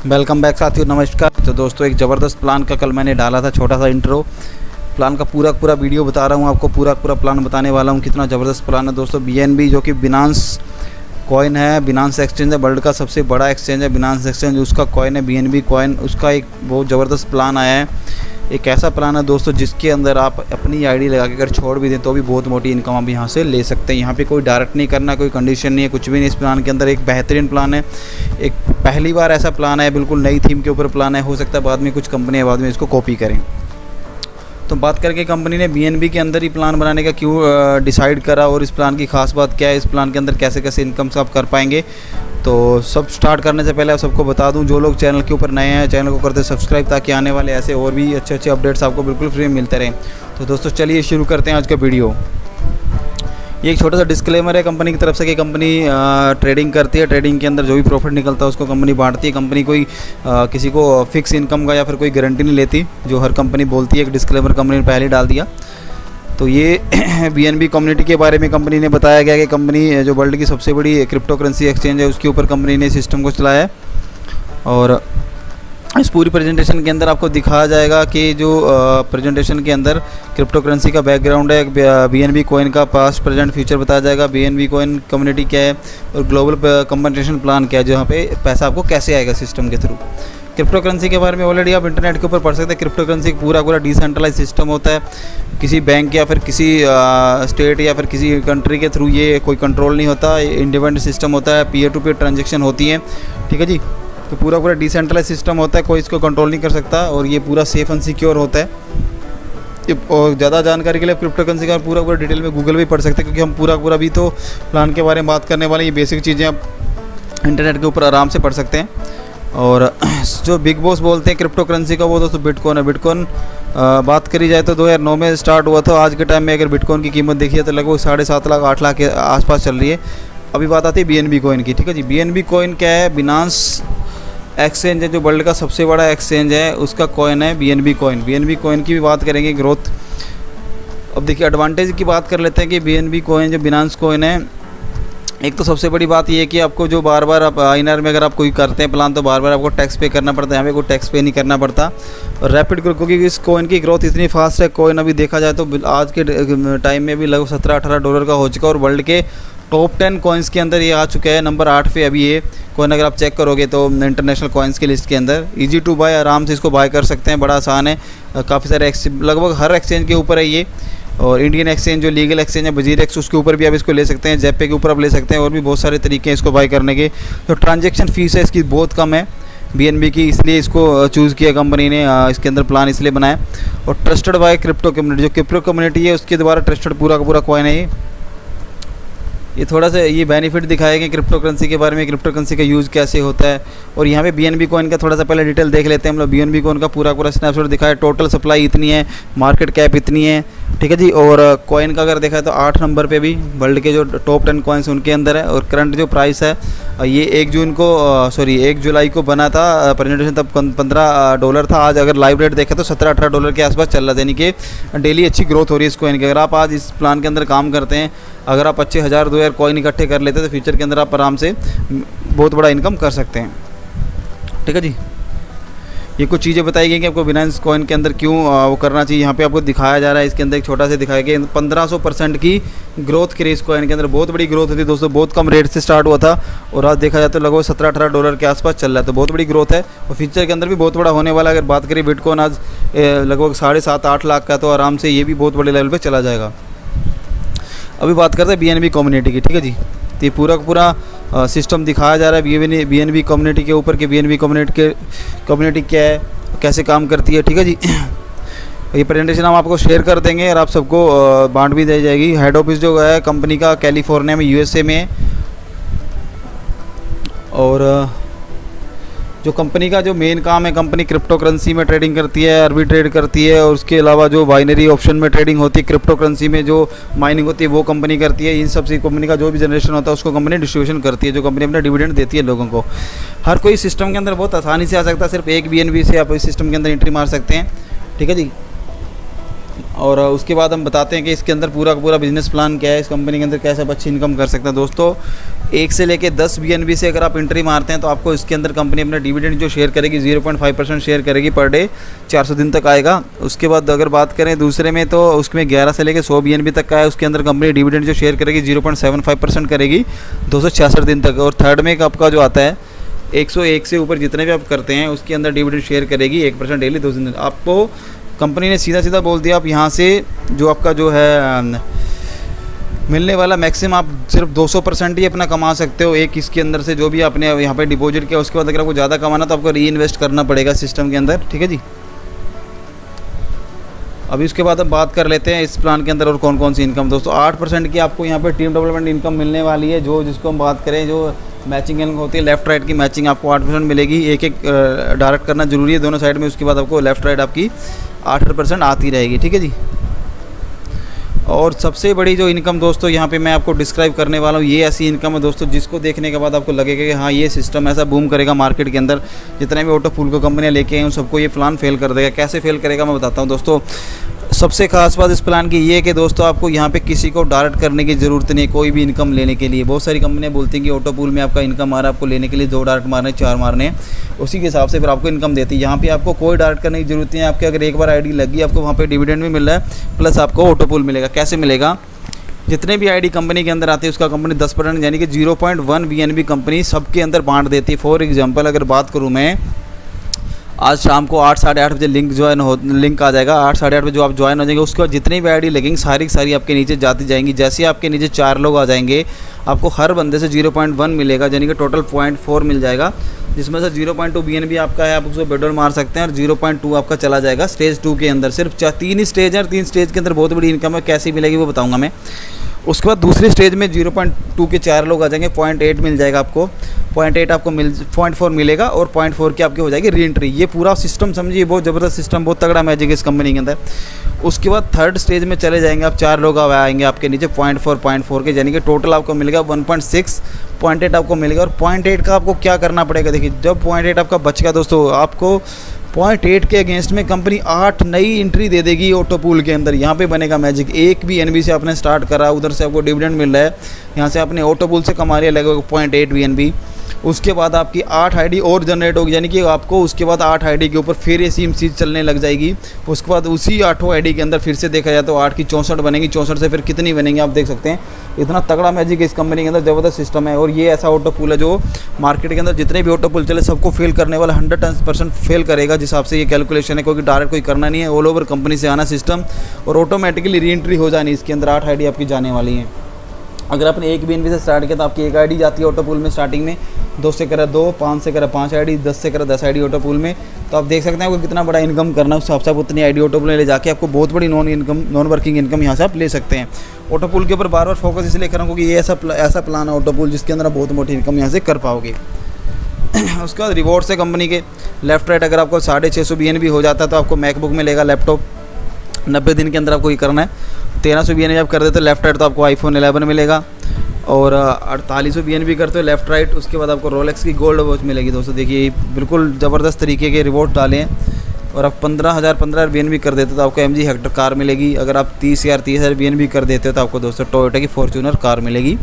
Welcome back साथियों, नमस्कार। तो दोस्तों, एक ज़बरदस्त प्लान का कल मैंने डाला था, छोटा सा इंट्रो। प्लान का पूरा वीडियो बता रहा हूँ आपको, पूरा प्लान बताने वाला हूँ। कितना ज़बरदस्त प्लान है दोस्तों। BNB जो कि बिनांस कॉइन है, बिनांस एक्सचेंज है, वर्ल्ड का सबसे बड़ा एक्सचेंज है बिनांस एक्सचेंज, उसका कॉइन है BNB कॉइन। उसका एक बहुत ज़बरदस्त प्लान आया है। एक ऐसा प्लान है दोस्तों जिसके अंदर आप अपनी आईडी लगा के अगर छोड़ भी दें तो भी बहुत मोटी इनकम आप यहाँ से ले सकते हैं। यहाँ पे कोई डायरेक्ट नहीं करना, कोई कंडीशन नहीं है, कुछ भी नहीं। इस प्लान के अंदर एक बेहतरीन प्लान है, एक पहली बार ऐसा प्लान है, बिल्कुल नई थीम के ऊपर प्लान है। हो सकता है बाद में कुछ कंपनियाँ बाद में इसको कॉपी करें। तो बात करके कंपनी ने BNB के अंदर ही प्लान बनाने का क्यों डिसाइड करा और इस प्लान की खास बात क्या है, इस प्लान के अंदर कैसे कैसे इनकम आप कर पाएंगे। तो सब स्टार्ट करने से पहले आप सबको बता दूं, जो लोग चैनल के ऊपर नए हैं चैनल को करते सब्सक्राइब, ताकि आने वाले ऐसे और भी अच्छे अपडेट्स आपको बिल्कुल फ्री में मिलते रहें। तो दोस्तों चलिए शुरू करते हैं आज का वीडियो। ये एक छोटा सा डिस्क्लेमर है कंपनी की तरफ से कि कंपनी ट्रेडिंग करती है। ट्रेडिंग के अंदर जो भी प्रॉफिट निकलता है उसको कंपनी बांटती है। कंपनी कोई किसी को फिक्स इनकम का या फिर कोई गारंटी नहीं लेती, जो हर कंपनी बोलती है। एक डिस्क्लेमर कंपनी ने पहले ही डाल दिया। तो ये BNB कम्युनिटी के बारे में कंपनी ने बताया गया कि कंपनी जो वर्ल्ड की सबसे बड़ी क्रिप्टो करेंसी एक्सचेंज है उसके ऊपर कंपनी ने सिस्टम को चलाया है। और इस पूरी प्रेजेंटेशन के अंदर आपको दिखाया जाएगा कि जो प्रेजेंटेशन के अंदर क्रिप्टो करेंसी का बैकग्राउंड है, BNB कॉइन का पास्ट प्रेजेंट फ्यूचर बताया जाएगा, BNB कॉइन कम्युनिटी क्या है और ग्लोबल कंपनसेशन प्लान क्या है, जहाँ पे पैसा आपको कैसे आएगा सिस्टम के थ्रू। क्रिप्टो करेंसी के बारे में ऑलरेडी आप इंटरनेट के ऊपर पढ़ सकते हैं। क्रिप्टो करेंसी पूरा डिसेंट्रलाइज सिस्टम होता है। किसी बैंक या फिर किसी स्टेट या फिर किसी कंट्री के थ्रू ये कोई कंट्रोल नहीं होता। इंडिपेंडेंट सिस्टम होता है, पीयर टू पीयर ट्रांजेक्शन होती हैं, ठीक है जी। तो पूरा डिसेंट्रलाइज सिस्टम होता है, कोई इसको कंट्रोल नहीं कर सकता और ये पूरा सेफ एंड सिक्योर होता है। और ज़्यादा जानकारी के लिए क्रिप्टो करेंसी का पूरा डिटेल में गूगल भी पढ़ सकते हैं, क्योंकि हम पूरा भी तो प्लान के बारे में बात करने वाले। ये बेसिक चीज़ें आप इंटरनेट के ऊपर आराम से पढ़ सकते हैं। और जो बिग बॉस बोलते हैं क्रिप्टो करेंसी का, वो दोस्तों बिटकॉइन है। बिटकॉइन बात करी जाए तो 2009 में स्टार्ट हुआ था। आज के टाइम में अगर बिटकॉइन की कीमत देखिए तो लगभग 7.5 लाख 8 लाख के आसपास चल रही है। अभी बात आती है BNB कॉइन की, ठीक है जी। BNB कॉइन क्या है? बिनांस एक्सचेंज है, जो वर्ल्ड का सबसे बड़ा एक्सचेंज है, उसका कॉइन है BNB कॉइन। BNB कॉइन की भी बात करेंगे, ग्रोथ। अब देखिए एडवांटेज की बात कर लेते हैं कि BNB कॉइन जो बिनांस कॉइन है, एक तो सबसे बड़ी बात ये है कि आपको जो बार आप INR में अगर आप कोई करते हैं प्लान तो बार आपको टैक्स पे करना पड़ता है। यहाँ पे कोई टैक्स पे नहीं करना पड़ता। और रैपिड ग्रोथ, क्योंकि इस कॉइन की ग्रोथ इतनी फास्ट है। कॉइन अभी देखा जाए तो आज के टाइम में भी लगभग $17-18 का हो चुका, और वर्ल्ड के टॉप 10 कॉइन्स के अंदर ये आ चुका है। नंबर 8 पे अभी ये कॉइन अगर आप चेक करोगे तो इंटरनेशनल कॉइन्स की लिस्ट के अंदर। ईजी टू बाय, आराम से इसको बाय कर सकते हैं, बड़ा आसान है। काफ़ी सारे लगभग हर एक्सचेंज के ऊपर है ये। और इंडियन एक्सचेंज जो लीगल एक्सचेंज है WZirX, उसके ऊपर भी आप इसको ले सकते हैं। जेपे के ऊपर आप ले सकते हैं, और भी बहुत सारे तरीके हैं इसको बाय करने के। तो ट्रांजैक्शन फ़ीस है इसकी बहुत कम है BNB की, इसलिए इसको चूज़ किया कंपनी ने। इसके अंदर प्लान इसलिए बनाया। और ट्रस्टेड बाय क्रिप्टो कम्युनिटी, जो क्रिप्टो कम्युनिटी है उसके द्वारा ट्रस्टेड पूरा कॉइन है ये थोड़ा सा ये बेनिफिट दिखाएगा क्रिप्टो करेंसी के बारे में, क्रिप्टो करेंसी का यूज़ कैसे होता है। और यहाँ पे BNB कॉइन का थोड़ा सा पहले डिटेल देख लेते हैं हम लोग। BNB कॉइन का पूरा स्नैपशॉट दिखाया। टोटल सप्लाई इतनी है, मार्केट कैप इतनी है, ठीक है जी। और कॉइन का अगर देखा तो 8 नंबर पे भी वर्ल्ड के जो टॉप 10 कॉइन्स उनके अंदर है। और करंट जो प्राइस है ये 1 जुलाई को बना था प्रेजेंटेशन, तब $15 था। आज अगर लाइव रेट देखा तो $17-18 के आसपास चल रहा है, यानी कि डेली अच्छी ग्रोथ हो रही है इस कॉइन की। अगर आप आज इस प्लान के अंदर काम करते हैं, अगर आप अच्छे 1000-2000 कॉइन इकट्ठे कर लेते हैं तो फ्यूचर के अंदर आप आराम से बहुत बड़ा इनकम कर सकते हैं, ठीक है जी। ये कुछ चीज़ें बताई गई कि आपको बिनांस कॉइन के अंदर क्यों वो करना चाहिए। यहाँ पे आपको दिखाया जा रहा है, इसके अंदर एक छोटा सा दिखाया गया 1500% की ग्रोथ की इस कॉइन के अंदर। बहुत बड़ी ग्रोथ होती है दोस्तों, बहुत कम रेट से स्टार्ट हुआ था और आज देखा जाए तो लगभग $17-18 के आसपास चल रहा है। तो बहुत बड़ी ग्रोथ है और फ्यूचर के अंदर भी बहुत बड़ा होने वाला है। अगर बात करें बिटकॉइन आज लगभग 7.5-8 लाख का, तो आराम से ये भी बहुत बड़े लेवल पर चला जाएगा। अभी बात करते हैं BNB कम्युनिटी की, ठीक है जी। तो ये पूरा सिस्टम दिखाया जा रहा है BNB कम्युनिटी के ऊपर कि BNB कम्युनिटी क्या है, कैसे काम करती है, ठीक है जी। ये प्रेजेंटेशन हम आपको शेयर कर देंगे और आप सबको बांट भी दी जाएगी। हेड ऑफिस जो है कंपनी का कैलिफोर्निया में USA में है। और जो कंपनी का जो मेन काम है, कंपनी क्रिप्टो करेंसी में ट्रेडिंग करती है, अरबी ट्रेड करती है। और उसके अलावा जो बाइनरी ऑप्शन में ट्रेडिंग होती है, क्रिप्टो करेंसी में जो माइनिंग होती है वो कंपनी करती है। इन सब से कंपनी का जो भी जनरेशन होता है उसको कंपनी डिस्ट्रीब्यूशन करती है, जो कंपनी अपना डिविडेंड देती है लोगों को। हर कोई सिस्टम के अंदर बहुत आसानी से आ सकता है। सिर्फ एक BNB से आप इस सिस्टम के अंदर एंट्री मार सकते हैं, ठीक है जी। और उसके बाद हम बताते हैं कि इसके अंदर पूरा का पूरा बिजनेस प्लान क्या है, इस कंपनी के अंदर कैसे आप अच्छी इनकम कर सकते हैं। दोस्तों 1 से लेके 10 BNB से अगर आप एंट्री मारते हैं तो आपको इसके अंदर कंपनी अपना डिविडेंड जो शेयर करेगी 0.5% शेयर करेगी पर डे, 400 दिन तक आएगा। उसके बाद अगर बात करें दूसरे में तो उसमें 11 से लेकर 100 BNB तक का है, उसके अंदर कंपनी डिविडेंड जो शेयर करेगी 0.75% करेगी 266 दिन तक। और थर्ड में आपका जो आता है 101 से ऊपर जितने भी आप करते हैं उसके अंदर डिविडेंड शेयर करेगी 1% डेली 2 दिन। आपको कंपनी ने सीधा सीधा बोल दिया आप यहाँ से जो आपका जो है मिलने वाला मैक्सिमम आप सिर्फ 200% ही अपना कमा सकते हो एक इसके अंदर से, जो भी आपने यहाँ पे डिपॉजिट किया। उसके बाद अगर आपको ज़्यादा कमाना तो आपको री इन्वेस्ट करना पड़ेगा सिस्टम के अंदर, ठीक है जी। अभी उसके बाद हम बात कर लेते हैं इस प्लान के अंदर और कौन कौन सी इनकम। दोस्तों 8% की आपको यहाँ पे टीम डेवलपमेंट इनकम मिलने वाली है, जो जिसको हम बात करें जो मैचिंग इनकम होती है लेफ़्ट राइट की मैचिंग आपको 8% मिलेगी। एक डायरेक्ट करना जरूरी है दोनों साइड में, उसके बाद आपको लेफ़्ट राइट आपकी 8% आती रहेगी, ठीक है जी। और सबसे बड़ी जो इनकम दोस्तों यहाँ पे मैं आपको डिस्क्राइब करने वाला हूँ, ये ऐसी इनकम है दोस्तों जिसको देखने के बाद आपको लगेगा कि हाँ ये सिस्टम ऐसा बूम करेगा मार्केट के अंदर। जितने भी ऑटो पूल को कंपनियाँ लेके आए उन सबको ये प्लान फेल कर देगा। कैसे फेल करेगा मैं बताता हूँ दोस्तों। सबसे खास बात इस प्लान की ये है कि दोस्तों आपको यहाँ पे किसी को डायरेक्ट करने की ज़रूरत नहीं है कोई भी इनकम लेने के लिए। बहुत सारी कंपनियाँ बोलती हैं कि ऑटो पूल में आपका इनकम आ रहा है, आपको लेने के लिए 2 डायरेक्ट मारने 4 मारने, उसी के हिसाब से फिर आपको इनकम देती है। यहाँ पे आपको कोई डायरेक्ट करने की ज़रूरत नहीं है। आपके अगर एक बार आईडी लगी आपको वहाँ पे डिविडेंड भी मिल रहा है प्लस आपको ऑटो पूल मिलेगा। कैसे मिलेगा, जितने भी आईडी कंपनी के अंदर आती है उसका कंपनी 10% यानी कि 0.1 BNB कंपनी सबके अंदर बांट देती है। फॉर एग्जांपल अगर बात करूँ मैं, आज शाम को 8 साढ़े 8 बजे लिंक आ जाएगा। 8 साढ़े 8 बजे जो आप ज्वाइन हो जाएंगे उसके बाद जितनी भी आईडी लगेंगी सारी की सारी आपके नीचे जाती जाएंगी। जैसे आपके नीचे 4 लोग आ जाएंगे आपको हर बंदे से 0.1 मिलेगा, यानी कि टोटल 0.4 मिल जाएगा, जिसमें से 0.2 BNB आपका है, आप उसको बेडोल मार सकते हैं। और 0.2 आपका चला जाएगा स्टेज 2 के अंदर। सिर्फ 3 ही स्टेज है और 3 स्टेज के अंदर बहुत बड़ी इनकम है, कैसी मिलेगी वो बताऊँगा मैं। उसके बाद दूसरे स्टेज में 0.2 के 4 लोग आ जाएंगे, 0.8 मिल जाएगा आपको, 0.8 आपको 0.4 मिलेगा और 0.4 की आपकी हो जाएगी री एंट्री। ये पूरा सिस्टम समझिए, बहुत ज़बरदस्त सिस्टम, बहुत तगड़ा मैजिक है इस कंपनी के अंदर। उसके बाद थर्ड स्टेज में चले जाएंगे आप, 4 लोग आएंगे आपके नीचे 0.4 के, यानी कि टोटल आपको मिलेगा 1.6, 0.8 आपको मिलेगा। और 0.8 का आपको क्या करना पड़ेगा, देखिए जब 0.8 आपका बचेगा दोस्तों आपको 0.8 के अगेंस्ट में कंपनी 8 नई एंट्री दे देगी ऑटो पूल के अंदर। यहाँ पे बनेगा मैजिक। एक भी BNB से आपने स्टार्ट करा, उधर से आपको डिविडेंड मिल रहा है, यहाँ से आपने ऑटो पूल से कमा लिया लगभग 0.8 BNB। उसके बाद आपकी 8 आईडी और जनरेट होगी, यानी कि आपको उसके बाद 8 आईडी के ऊपर फिर ये सेम चीज़ चलने लग जाएगी। उसके बाद उसी 8 आईडी के अंदर फिर से देखा जाए तो 8 की 64 बनेगी, 64 से फिर कितनी बनेंगी आप देख सकते हैं। इतना तगड़ा मैजिक इस कंपनी के अंदर, ज़बरदस्त सिस्टम है। और ये ऐसा ऑटो पूल है जो मार्केट के अंदर जितने भी ऑटो पूल चले सबको फेल करने वाला 100% फेल करेगा, जिस हिसाब से ये कैलकुलेशन है। क्योंकि डायरेक्ट कोई करना नहीं है, ऑल ओवर कंपनी से आना सिस्टम और ऑटोमेटिकली री एंट्री हो जानी। इसके अंदर 8 आईडी आपकी जाने वाली हैं। अगर आपने एक BNB से स्टार्ट किया तो आपकी 1 आईडी जाती है ऑटो पूल में स्टार्टिंग में, 2 से करा 2, 5 से करा 5 आईडी, 10 से करा 10 आईडी ऑटो पूल में। तो आप देख सकते हैं आपको कितना बड़ा इनकम करना है, उस हिसाब से आप उतनी आईडी ऑटो पूल में ले जाके आपको बहुत बड़ी नॉन वर्किंग इनकम यहाँ से आप ले सकते हैं। ऑटो पूल के ऊपर बार बार फोकस इसलिए कर रहा हूँ क्योंकि ये ऐसा प्लान है ऑटो पूल जिसके अंदर आप बहुत मोटी इनकम यहाँ से कर पाओगे। उसके बाद रिवॉर्ड्स है कंपनी के लेफ्ट राइट। अगर आपको 650 BNB हो जाता है तो आपको मैकबुक मिलेगा, लैपटॉप 90 दिन के अंदर आपको ये करना है। 1300 BNB आप कर देते हो लेफ्ट राइट तो आपको iPhone 11 मिलेगा। और 4800 BNB करते हो लेफ़्ट राइट, उसके बाद आपको रोलेक्स की गोल्ड वॉच मिलेगी। दोस्तों देखिए बिल्कुल ज़बरदस्त तरीके के रिवॉर्ड डाले हैं। और आप 15,000 BNB कर देते हो तो आपको MG हेक्टर कार मिलेगी। अगर आप 30,000 BNB कर देते हो तो आपको दोस्तों टोयोटा की फॉर्च्यूनर कार मिलेगी।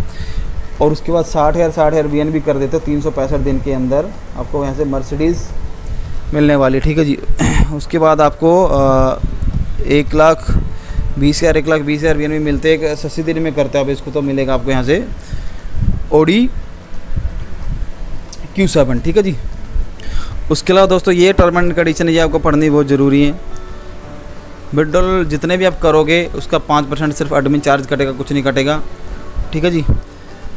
और उसके बाद 60,000 BNB कर देते हो 365 दिन के अंदर आपको यहाँ से मर्सिडीज़ मिलने वाली, ठीक है जी। उसके बाद आपको 1,20,000 1,20,000 BNB मिलते हैं। 80 दिन में करते हो आप इसको तो मिलेगा आपको यहाँ से Audi Q7, ठीक है जी। उसके अलावा दोस्तों ये टर्म एंड कंडीशन ये आपको पढ़नी बहुत ज़रूरी है। विड्रॉल जितने भी आप करोगे उसका 5% सिर्फ एडमिन चार्ज कटेगा, कुछ नहीं कटेगा, ठीक है जी।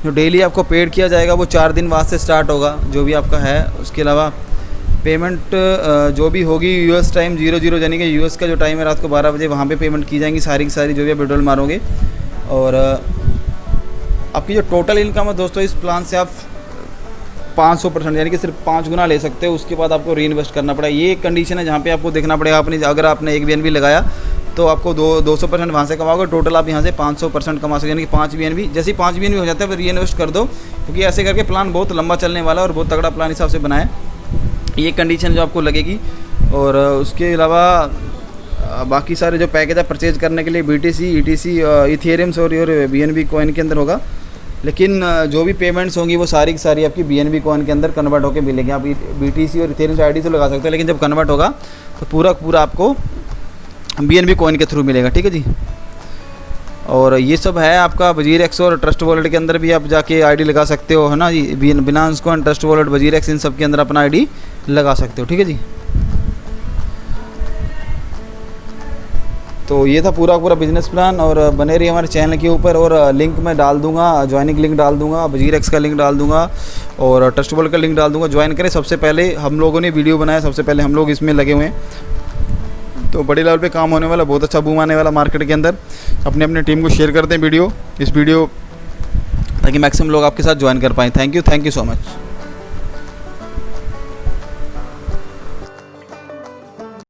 जो डेली आपको पेड किया जाएगा वो 4 दिन बाद से स्टार्ट होगा जो भी आपका है। उसके अलावा पेमेंट जो भी होगी US टाइम 00 यानी कि US का जो टाइम है रात को 12 बजे, वहाँ पे पेमेंट की जाएंगी सारी की सारी जो भी आप विड्रॉल मारोगे। और आपकी जो टोटल इनकम है दोस्तों इस प्लान से आप 500% यानी कि सिर्फ 5 गुना ले सकते हो। उसके बाद आपको री इन्वेस्ट करना पड़ेगा। ये एक कंडीशन है जहाँ पे आपको देखना पड़ेगा अपनी, अगर आपने एक BNB लगाया तो आपको 200% वहाँ से कमाओगे, टोटल आप यहाँ से 500% कमा सकते, यानी कि 5 BNB। जैसे ही 5 BNB हो जाता है फिर री इन्वेस्ट कर दो, क्योंकि ऐसे करके प्लान बहुत लंबा चलने वाला है और बहुत तगड़ा प्लान हिसाब से बनाए। ये कंडीशन जो आपको लगेगी। और उसके अलावा बाकी सारे जो पैकेज है परचेज करने के लिए BTC, ETC, इथेरियम्स और BNB कॉइन के अंदर होगा। लेकिन जो भी पेमेंट्स होंगी वो सारी की सारी आपकी BNB कॉइन के अंदर कन्वर्ट होकर मिलेंगे। आप BTC और इथेरियम ID से लगा सकते हैं, लेकिन जब कन्वर्ट होगा तो पूरा आपको BNB कॉइन के थ्रू मिलेगा। ठीक है जी। और ये सब है आपका WazirX और ट्रस्ट वॉलेट के अंदर भी आप जाके ID लगा सकते हो, है ना जी। Binance coin, trust wallet, WazirX, इन सब के अंदर अपना ID लगा सकते हो। ठीक है जी। तो ये था पूरा बिज़नेस प्लान। और बने रहिए हमारे चैनल के ऊपर, और लिंक मैं डाल दूंगा, ज्वाइनिंग लिंक डाल दूंगा, WazirX का लिंक डाल दूंगा और ट्रस्ट वॉलेट का लिंक डाल दूंगा। ज्वाइन करें। सबसे पहले हम लोगों ने वीडियो बनाया, सबसे पहले हम लोग इसमें लगे हुए हैं, तो बड़े लेवल पे काम होने वाला, बहुत अच्छा बूम आने वाला मार्केट के अंदर। अपने टीम को शेयर करते हैं इस वीडियो ताकि मैक्सिमम लोग आपके साथ ज्वाइन कर पाएँ। Thank you so much.